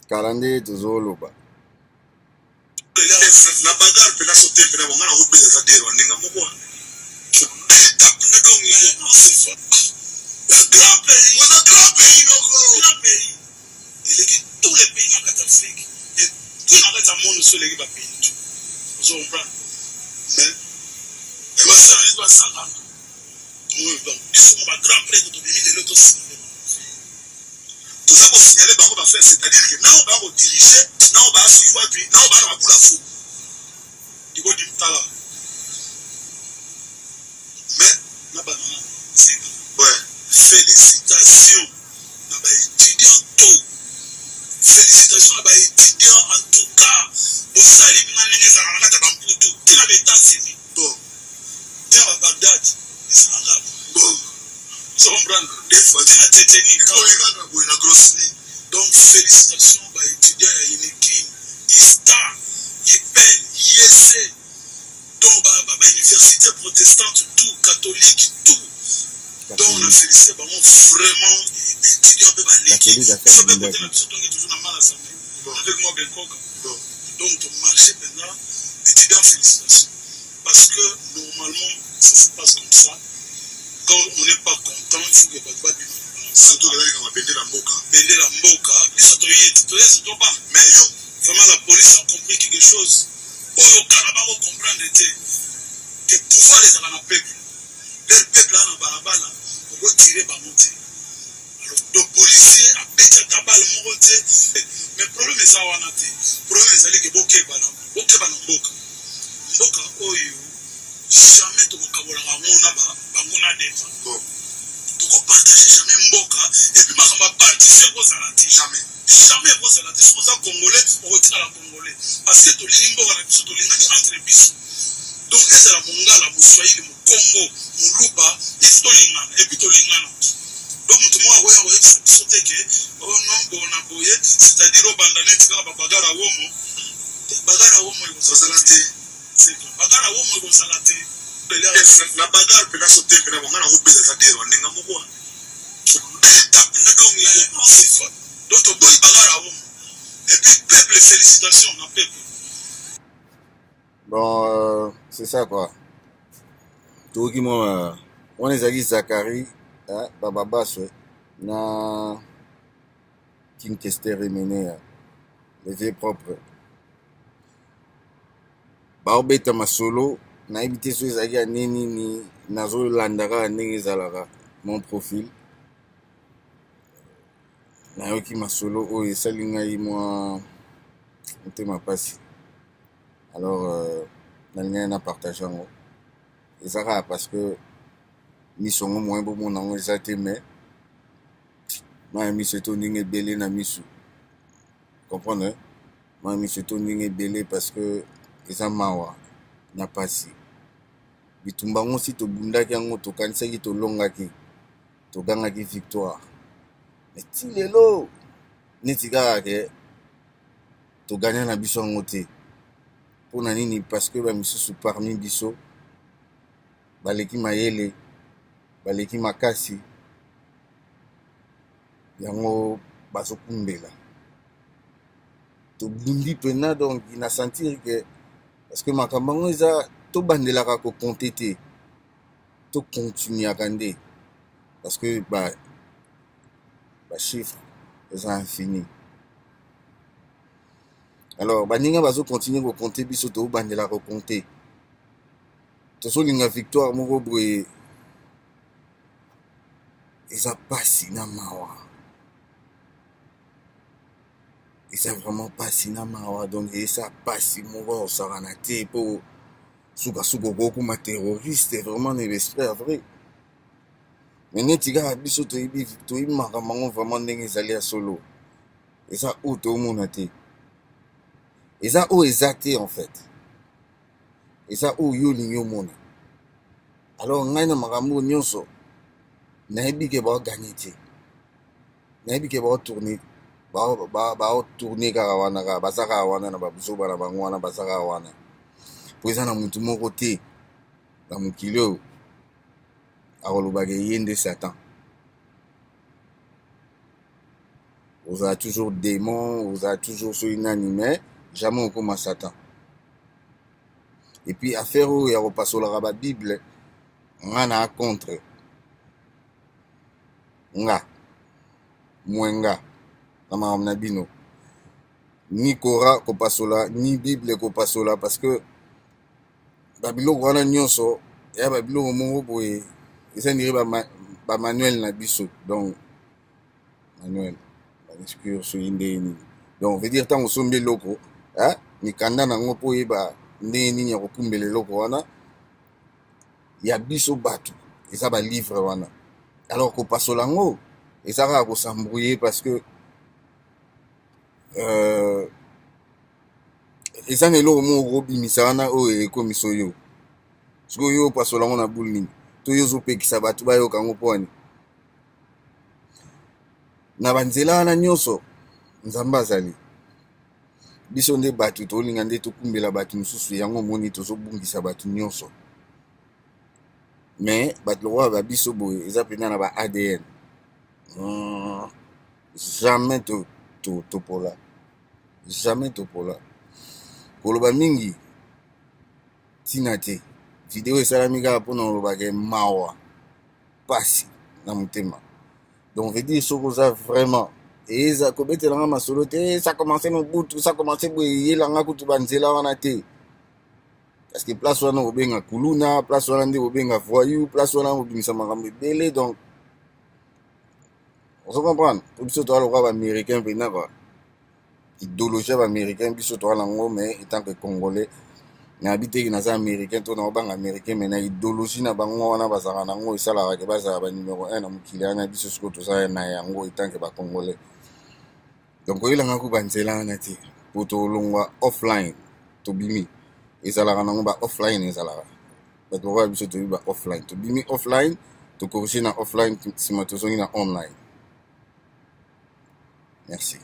Kalande tozoloba. La bagarre peut la sauter, mais on a repris les adhérents. On a un grand pays. On a un grand pays. Grand pays. Il est tous les pays en Afrique. Et tout le monde sur les pays. Vous comprenez? Mais, et moi, ça va être ça. Ils sont un grand pays de dominer les autres signaler. Tout ça pour signaler, on va faire, c'est-à-dire que là, on va diriger, là, on va suivre, là, on va la fou. Il va dire là. Mais, là, c'est ouais. Félicitations à l'étudiant tout. Félicitations à l'étudiant en tout cas. Au salut, tu n'as pas d'États-Unis. Bon. Tu as Bagdad. C'est un arabe. Bon. Tu comprends? Des fois, tu as Téténique. Donc, félicitations à l'étudiant à Yenekin, Ista, Yepen, Yese. Donc, l'université protestante, tout, catholique, tout. Donc, on a félicité vraiment étudiants de avec moi, donc, ton marché maintenant, étudiants, félicitations. Parce que normalement, ça se passe comme ça. Quand on n'est pas content, il faut que Bagba du surtout que on a bendé la mboka. Bendé la mboka, mais vraiment la police a compris quelque chose. Au Carabao comprendre que le pouvoir est dans le peuple. Le peuple a un balabala, on peut tirer par monter. Alors, le policier a pété ta balle monter. Mais le problème est ça, on a dit. Le problème est ça, que Boké Bana Mboka. Mboka, jamais tu vas défendre. Tu vas partager jamais Mboka. Et puis, tu vas partir aux Alati. Jamais. Jamais aux Alati. Si vous êtes Congolais, on retire à la Congolais. Parce que tu es Mboka, tu es entre les bisous. Donc, c'est la Mongala, le Swahili, le Congo, le Luba, il faut l'ingana. Et puis, tu l'ingana. Donc, tout le monde a sauté que, oh non, c'est-à-dire, au bandané, tu vas bagara womo. Bagara womo, il faut salaté. C'est quoi? Bagara womo, il faut salaté. La bagarre peut la sauter, mais on a repris les adhérents. On a un mot. Donc, tu bois bagara womo. Et puis, peuple, félicitations, on a peuple. Bon, c'est ça quoi. Tout qui moi, on est allé Zachary, Baba Basso, na King Kester Remené, les vieux propres. Baobeta ma solo, na évité sur les agues ni nazo landara ni zalara, mon profil. Na yoki ma solo, oh, et salinga y moi, on te m'a passé. Alors, on a partagé en haut. Et ça va parce que nous sommes moins bon mon exact mais moi je suis tourné belé na misu. Comprenez? Moi je suis tourné belé parce que ça mawa n'a pas si. Bitumba aussi to bunda ki ngo to kanisa ki to longa ki to ganga ki victoire. Mais ti lelo netiga ke to gagner na biso ngote. Pour nani parce que ba misu parmi biso baleki mayele baleki makasi yango bazokumbela to bundi pena donc il a senti que parce que makambango eza to bandelaka ko compter to continuer à gagner parce que ba chiffre eza infini. Alors baninga bazo continuer ko compter biso to bandelaka ko compter to so linga victoire moko boye eza pasi na mawa. Et ça vraiment pas sinama donc et ça pas si mort ça va nater pour souka beaucoup ma terroriste vraiment l'esprit vrai mais netiga biso to ibi to imaka mango vraiment ndenge zali ya solo et ça où to monate et ça où exacté en fait et ça où yo linyo mona alors ngai na makambo nyonso na ebi ke ba gagner te na ebi ke ba tourner ba tourner kaka wana ka basaka wana na babuso bana bango wana basaka wana po eza na mutu moko te na mokili oyo akolobaka ye nde satan Vous avez toujours démon, vous avez toujours so inanimé, jamais on commence Satan. Et puis affaire où il y a repassé la Bible, on a contre. Nga, mwenga, kama amnabino. Ni Korah ko pasola, ni Bible ko pasola parce que babilo wana nyonso ya babilo mongo boye eza ndiri ba manuel na biso donc manuel excuse so indeni donc veut dire tango sombe loko ni kanda nango po yeba ndeni ya kokumbele loko wana ya biso batu eza ba livre wana alors ko pasola ngo eza ka ko s'embrouiller parce que eza nelo mo robimisa wana oyo ekomiso yo siko yo pasola ngo na bulu nini to yo zopekisa batu bayoka ngo poni na banzela wana nyonso nzambe azali biso nde batu tolinga nde tokumbela batu mosusu yango moni tozobungisa batu nyonso mais bato lokola babiso boye eza mpena na ba ADN jamais topola jamais topola koloba mingi tina te video esalami kaka mpona olobaka mawa pasi na motema donc veut dire soko oza vraiment eza kobetelanga masolo te ça commencé no butu ça commencé boye yelanga kutu banzela wana te parce que place wana obenga kuluna place wana nde obenga voyou place wana obimisa makambo ebele donc on se comprendre biso toa lokola baaméricain mpena kwa idéologie ya baaméricain biso toa nango mais étant que congolais nayebi teki naza américain to naobanga américain mais na idéologie na bango wana bazalaka nango esalaka ke bazala banumero 1 na mokili wana biso siko toza na yango étant que bacongolais donc oyelanga ku banzela wana te po tolongwa offline tobimi ezalaka nango ba offline ezalaka bato lokola biso toyebi ba offline tobimi offline tokorige na offline nsima tozongi na online merci.